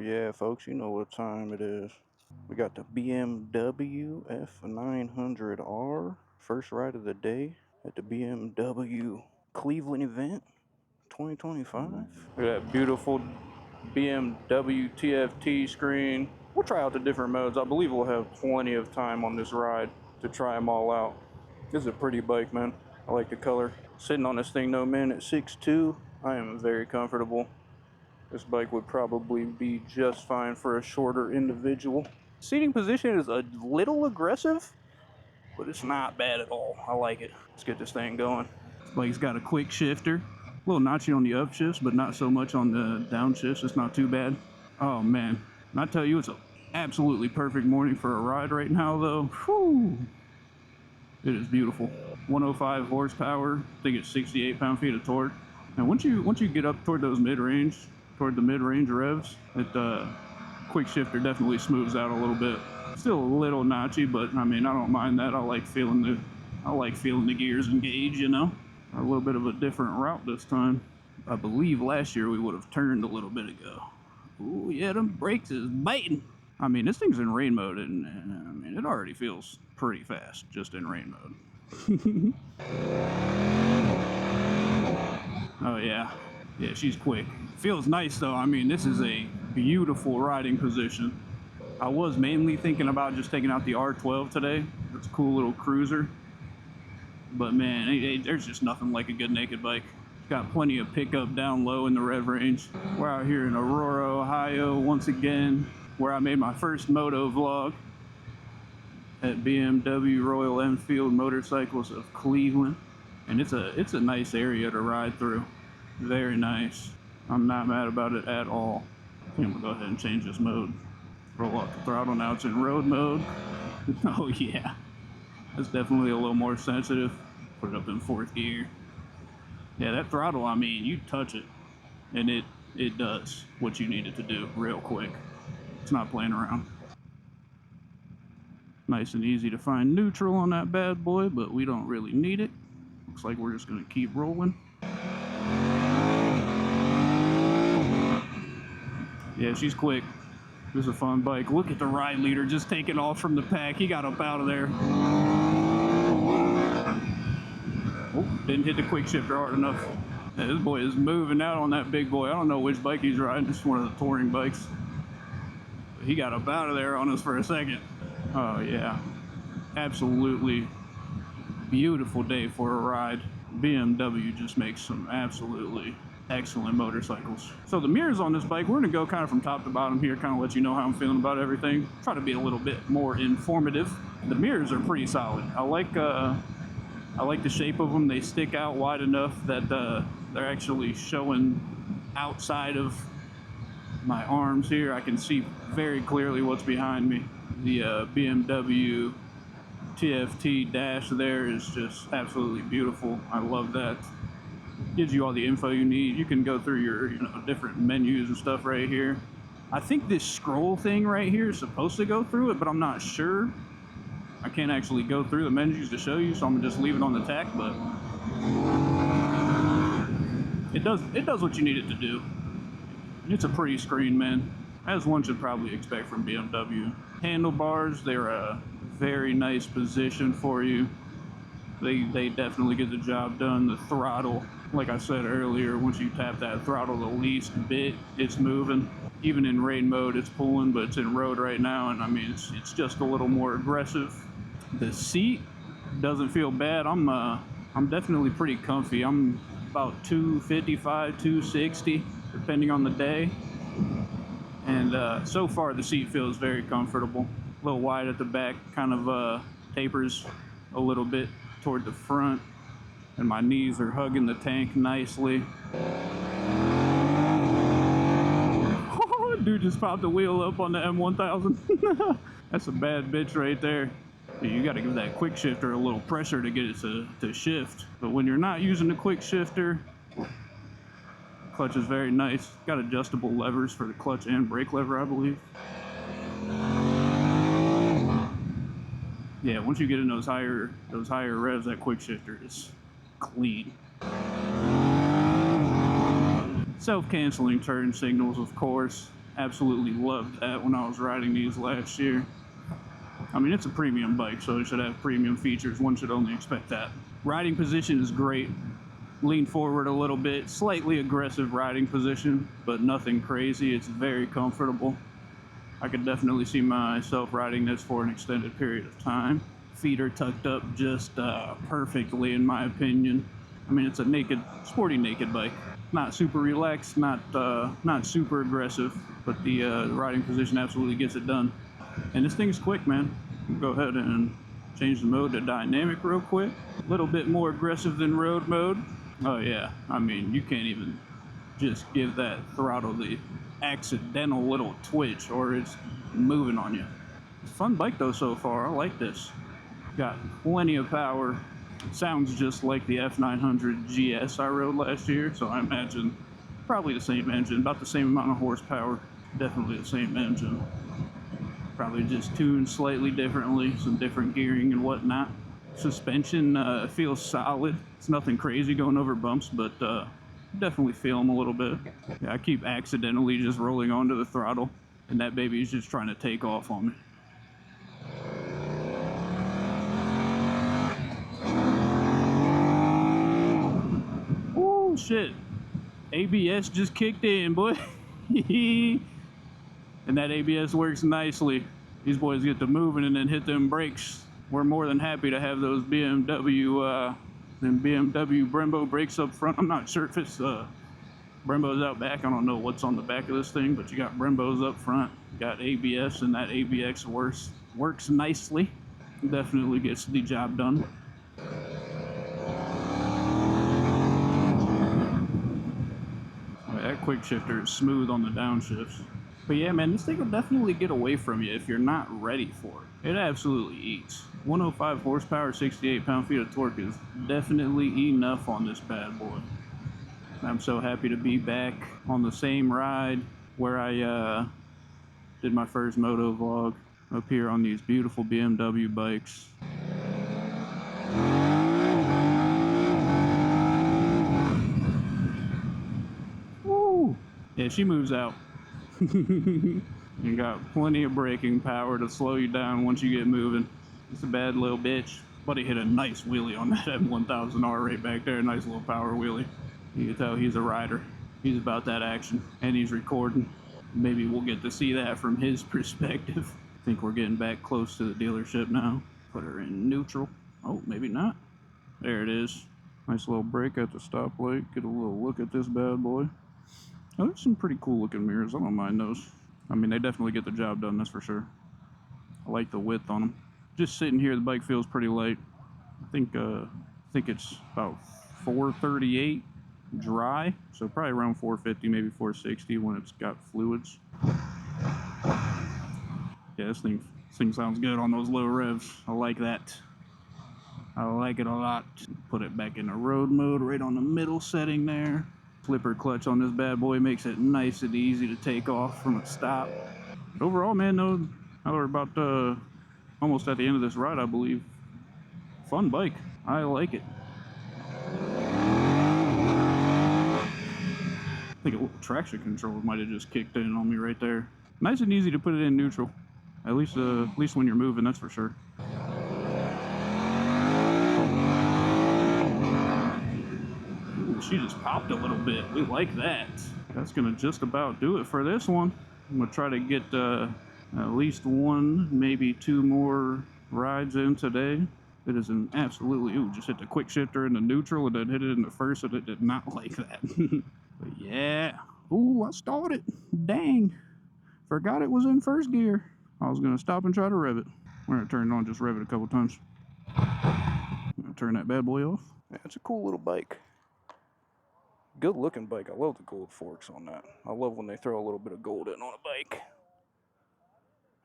yeah, folks, you know what time it is. We got the BMW F 900R, first ride of the day at the BMW Cleveland event 2025. Look at that beautiful BMW TFT screen. We'll try out the different modes. I believe we'll have plenty of time on this ride to try them all out. This is a pretty bike, man. I like the color. Sitting on this thing, though, man, at 6'2", I am very comfortable. This bike would probably be just fine for a shorter individual. Seating position is a little aggressive, but it's not bad at all. I like it. Let's get this thing going. This bike's got a quick shifter. A little notchy on the upshifts, but not so much on the downshifts. It's not too bad. Oh, man. And I tell you, it's an absolutely perfect morning for a ride right now, though. Whew. It is beautiful. 105 horsepower. I think it's 68 pound-feet of torque. And once you get up toward those mid-range, toward the mid-range revs, quick shifter definitely smooths out a little bit. Still a little notchy, but I mean, I don't mind that. I like feeling the gears engage, you know. A little bit of a different route this time. I believe last year we would have turned a little bit ago. Ooh, yeah, them brakes is biting. I mean, this thing's in rain mode, and I mean, it already feels pretty fast just in rain mode. Oh yeah, yeah, she's quick. Feels nice though. I mean, this is a beautiful riding position. I was mainly thinking about just taking out the R12 today. It's a cool little cruiser. But man, there's just nothing like a good naked bike. It's got plenty of pickup down low in the rev range. We're out here in Aurora, Ohio once again, where I made my first moto vlog at BMW Royal Enfield Motorcycles of Cleveland. And it's a nice area to ride through. Very nice. I'm not mad about it at all. I think I'm gonna go ahead and change this mode. Roll off the throttle, now it's in road mode. Oh yeah, that's definitely a little more sensitive. Put it up in fourth gear. Yeah, that throttle, I mean, you touch it and it does what you need it to do real quick. It's not playing around. Nice and easy to find neutral on that bad boy, but we don't really need it. Looks like we're just gonna keep rolling. Yeah, she's quick. This is a fun bike. Look at the ride leader just taking off from the pack. He got up out of there. Oh, didn't hit the quick shifter hard enough. Yeah, this boy is moving out on that big boy. I don't know which bike he's riding. It's one of the touring bikes. But he got up out of there on us for a second. Oh yeah, absolutely beautiful day for a ride. BMW just makes some absolutely excellent motorcycles. So the mirrors on this bike, we're gonna go kind of from top to bottom here, kind of let you know how I'm feeling about everything. Try to be a little bit more informative. The mirrors are pretty solid. I like the shape of them. They stick out wide enough that they're actually showing outside of my arms here. I can see very clearly what's behind me. The BMW TFT dash there is just absolutely beautiful. I love that. Gives you all the info you need. You can go through your different menus and stuff right here. I think this scroll thing right here is supposed to go through it, but I'm not sure. I can't actually go through the menus to show you, so I'm gonna just leave it on the tack, but it does what you need it to do. It's a pretty screen, man, as one should probably expect from BMW. Handlebars, they're a very nice position for you. They definitely get the job done. The throttle, like I said earlier, once you tap that throttle the least bit, it's moving. Even in rain mode, it's pulling, but it's in road right now, and I mean, it's just a little more aggressive. The seat doesn't feel bad. I'm definitely pretty comfy. I'm about 255, 260, depending on the day. And so far, the seat feels very comfortable. A little wide at the back, kind of tapers a little bit toward the front, and my knees are hugging the tank nicely. Oh, dude just popped the wheel up on the M1000. That's a bad bitch right there. You got to give that quick shifter a little pressure to get it to shift. But when you're not using the quick shifter, clutch is very nice. Got adjustable levers for the clutch and brake lever, I believe. Yeah, once you get in those higher revs, that quick shifter is clean. Self-canceling turn signals, of course. Absolutely loved that when I was riding these last year. I mean, it's a premium bike, so it should have premium features. One should only expect that. Riding position is great. Lean forward a little bit, slightly aggressive riding position, but nothing crazy. It's very comfortable. I could definitely see myself riding this for an extended period of time. Feet are tucked up just perfectly, in my opinion. I mean, it's a naked, sporty naked bike. Not super relaxed, not super aggressive, but the riding position absolutely gets it done. And this thing's quick, man. Go ahead and change the mode to dynamic real quick. A little bit more aggressive than road mode. Oh yeah, I mean, you can't even just give that throttle the accidental little twitch or it's moving on you. It's a fun bike though so far. I like this. Got plenty of power. Sounds just like the F900 GS I rode last year, so I imagine probably the same engine, about the same amount of horsepower. Definitely the same engine. Probably just tuned slightly differently, some different gearing and whatnot. Suspension feels solid. It's nothing crazy going over bumps, but definitely feel them a little bit. Yeah, I keep accidentally just rolling onto the throttle, and that baby is just trying to take off on me. Oh shit! ABS just kicked in, boy. And that ABS works nicely. These boys get to moving and then hit them brakes. We're more than happy to have those BMW Brembo brakes up front. I'm not sure if it's Brembo's out back. I don't know what's on the back of this thing, but you got Brembo's up front, you got ABS, and that ABX works nicely. Definitely gets the job done. That quick shifter is smooth on the downshifts. But yeah, man, this thing will definitely get away from you if you're not ready for it. It absolutely eats. 105 horsepower, 68 pound-feet of torque is definitely enough on this bad boy. I'm so happy to be back on the same ride where I did my first moto vlog, up here on these beautiful BMW bikes. Woo! Yeah, she moves out. You got plenty of braking power to slow you down once you get moving. It's a bad little bitch. Buddy hit a nice wheelie on that M1000R right back there. Nice little power wheelie. You can tell he's a rider. He's about that action, and he's recording. Maybe we'll get to see that from his perspective. I think we're getting back close to the dealership now. Put her in neutral. Oh, maybe not. There it is. Nice little break at the stoplight. Get a little look at this bad boy. Oh, there's some pretty cool looking mirrors. I don't mind those. I mean, they definitely get the job done, that's for sure. I like the width on them. Just sitting here, the bike feels pretty light. I think it's about 438 dry, so probably around 450, maybe 460 when it's got fluids. Yeah, this thing sounds good on those low revs. I like that. I like it a lot. Put it back into road mode right on the middle setting there. Flipper clutch on this bad boy makes it nice and easy to take off from a stop. But overall, man, now we're about almost at the end of this ride, I believe. Fun bike. I like it. I think a little traction control might have just kicked in on me right there. Nice and easy to put it in neutral. At least when you're moving, that's for sure. Ooh, she just popped a little bit. We like that. That's gonna just about do it for this one. I'm gonna try to get at least one, maybe two more rides in today. It is an absolutely, ooh, just hit the quick shifter in the neutral and then hit it in the first, and it did not like that. But yeah. Ooh, I stalled it. Dang. Forgot it was in first gear. I was gonna stop and try to rev it. We're gonna turn it on, just rev it a couple times. I'm gonna turn that bad boy off. Yeah, it's a cool little bike. Good looking bike. I love the gold forks on that. I love when they throw a little bit of gold in on a bike.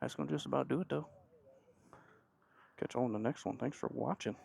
That's gonna just about do it though. Catch you on the next one. Thanks for watching.